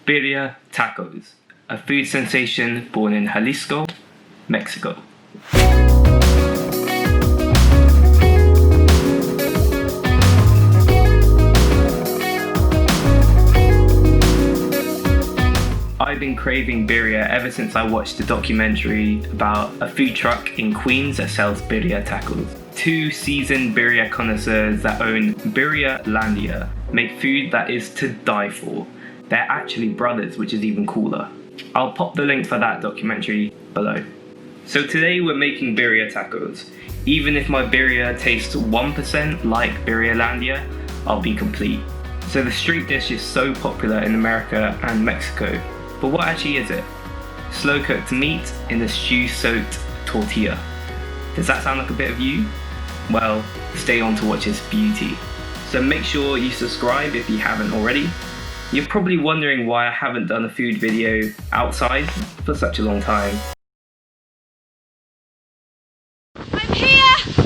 Birria Tacos, a food sensation born in Jalisco, Mexico. I've been craving birria ever since I watched a documentary about a food truck in Queens that sells birria tacos. Two seasoned birria connoisseurs that own Birria-Landia make food that is to die for. They're actually brothers, which is even cooler. I'll pop the link for that documentary below. So today we're making birria tacos. Even if my birria tastes 1% like Birria-Landia, I'll be complete. So the street dish is so popular in America and Mexico. But what actually is it? Slow cooked meat in a stew-soaked tortilla. Does that sound like a bit of you? Well, stay on to watch its beauty. So make sure you subscribe if you haven't already. You're probably wondering why I haven't done a food video outside for such a long time. I'm here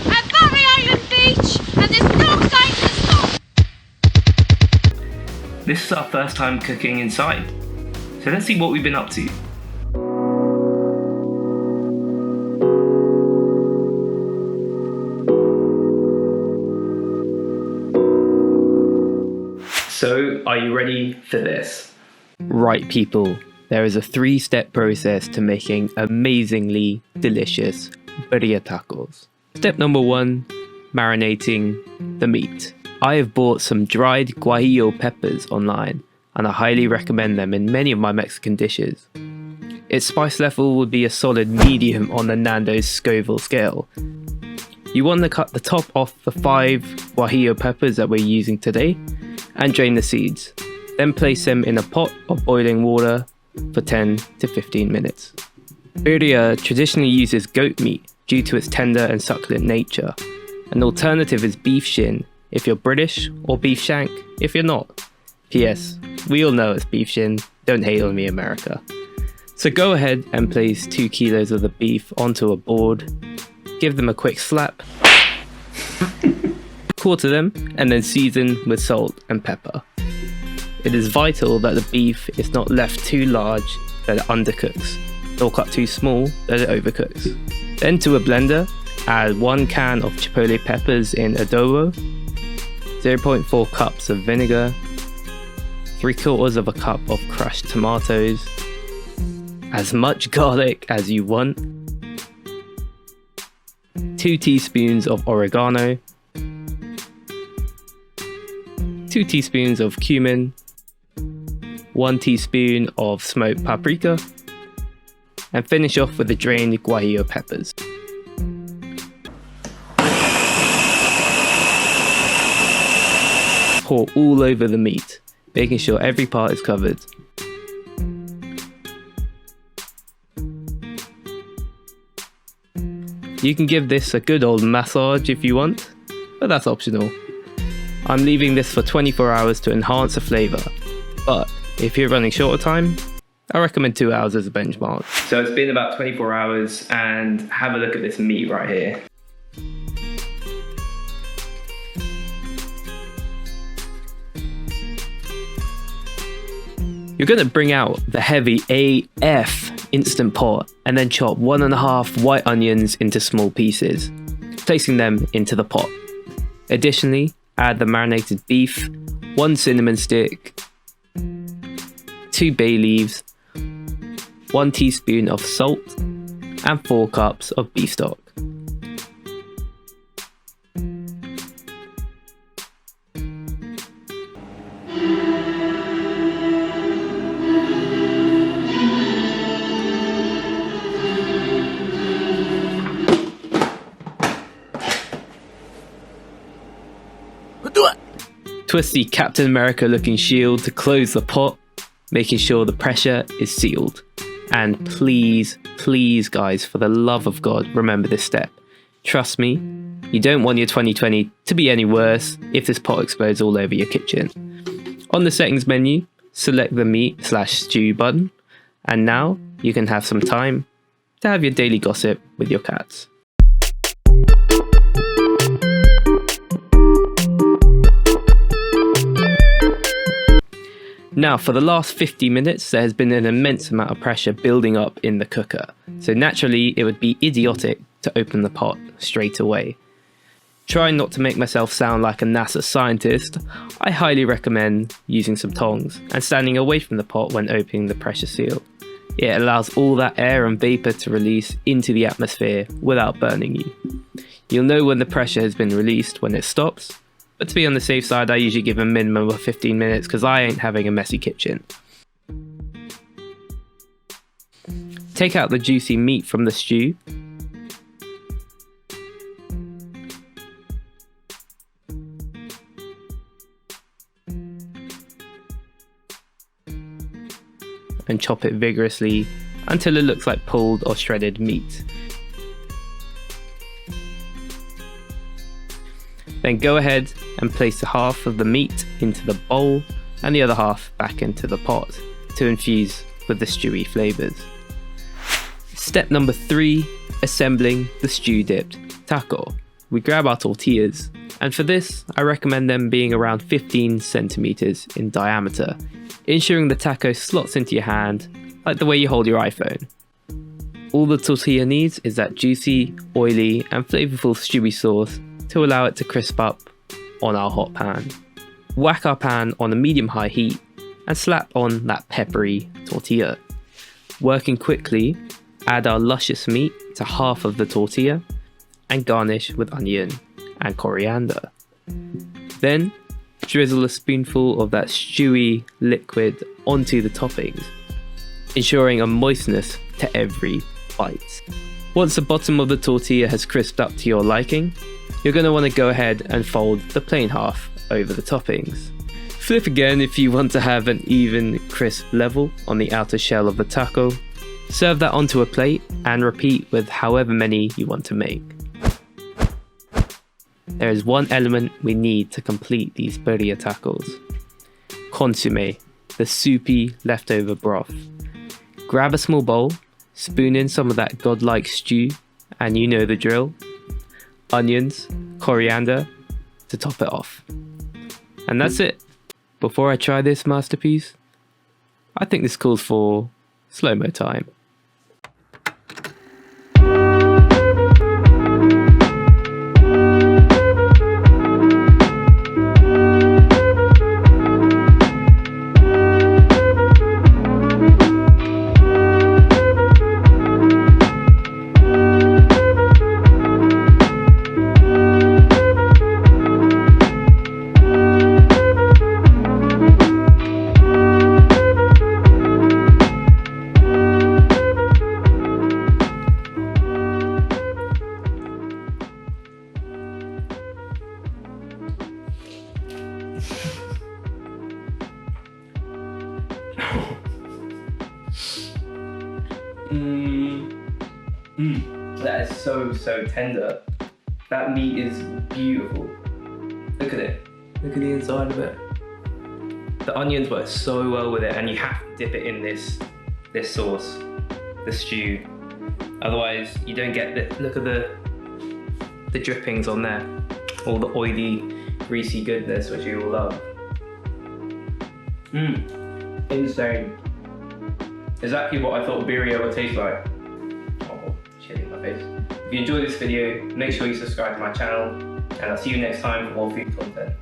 at Barry Island Beach and there's no sign to stop. This is our first time cooking inside. So let's see what we've been up to. So, are you ready for this? Right, people, there is a 3-step process to making amazingly delicious birria tacos. Step number 1, marinating the meat. I have bought some dried Guajillo peppers online, and I highly recommend them in many of my Mexican dishes. Its spice level would be a solid medium on the Nando's Scoville scale. You want to cut the top off the 5 Guajillo peppers that we're using today, and drain the seeds. Then place them in a pot of boiling water for 10 to 15 minutes. Birria traditionally uses goat meat due to its tender and succulent nature. An alternative is beef shin if you're British, or beef shank if you're not. P.S. We all know it's beef shin, don't hate on me, America. So go ahead and place 2 kilos of the beef onto a board, give them a quick slap, quarter them, and then season with salt and pepper. It is vital that the beef is not left too large that it undercooks, nor cut too small that it overcooks. Then to a blender, add 1 can of chipotle peppers in adobe, 0.4 cups of vinegar, 3/4 of a cup of crushed tomatoes, as much garlic as you want, 2 teaspoons of oregano, 2 teaspoons of cumin, 1 teaspoon of smoked paprika, and finish off with the drained Guajillo peppers. Pour all over the meat, making sure every part is covered. You can give this a good old massage if you want, but that's optional. I'm leaving this for 24 hours to enhance the flavour, but if you're running short of time, I recommend 2 hours as a benchmark. So it's been about 24 hours and have a look at this meat right here. You're going to bring out the heavy AF Instant Pot and then chop 1.5 white onions into small pieces, placing them into the pot. Additionally, add the marinated beef, 1 cinnamon stick, 2 bay leaves, 1 teaspoon of salt, and 4 cups of beef stock. Twist the Captain America looking shield to close the pot, making sure the pressure is sealed. And please, please guys, for the love of God, remember this step. Trust me, you don't want your 2020 to be any worse if this pot explodes all over your kitchen. On the settings menu, select the meat/stew button, and now you can have some time to have your daily gossip with your cats. Now, for the last 50 minutes, there has been an immense amount of pressure building up in the cooker, so naturally it would be idiotic to open the pot straight away. Trying not to make myself sound like a NASA scientist, I highly recommend using some tongs and standing away from the pot when opening the pressure seal. It allows all that air and vapour to release into the atmosphere without burning you. You'll know when the pressure has been released when it stops, but to be on the safe side, I usually give a minimum of 15 minutes because I ain't having a messy kitchen. Take out the juicy meat from the stew. And chop it vigorously until it looks like pulled or shredded meat. Then go ahead and place half of the meat into the bowl and the other half back into the pot to infuse with the stewy flavours. Step number 3, assembling the stew dipped taco. We grab our tortillas, and for this I recommend them being around 15 centimeters in diameter, ensuring the taco slots into your hand like the way you hold your iPhone. All the tortilla needs is that juicy, oily and flavourful stewy sauce to allow it to crisp up on our hot pan. Whack our pan on a medium-high heat and slap on that peppery tortilla. Working quickly, add our luscious meat to half of the tortilla and garnish with onion and coriander. Then drizzle a spoonful of that stewy liquid onto the toppings, ensuring a moistness to every bite. Once the bottom of the tortilla has crisped up to your liking, you're going to want to go ahead and fold the plain half over the toppings. Flip again if you want to have an even crisp level on the outer shell of the taco. Serve that onto a plate and repeat with however many you want to make. There is one element we need to complete these birria tacos. Consomme, the soupy leftover broth. Grab a small bowl, spoon in some of that godlike stew, and you know the drill. Onions, coriander to top it off. And that's it. Before I try this masterpiece, I think this calls for slow-mo time. That is so tender. That meat is beautiful. Look at it. Look at the inside of it. The onions work so well with it, and you have to dip it in this sauce, the stew. Otherwise, you don't get the look at the drippings on there, all the oily, greasy goodness which you all love. Insane. Exactly what I thought birria would taste like. Oh, shit in my face. If you enjoyed this video, make sure you subscribe to my channel, and I'll see you next time for more food content.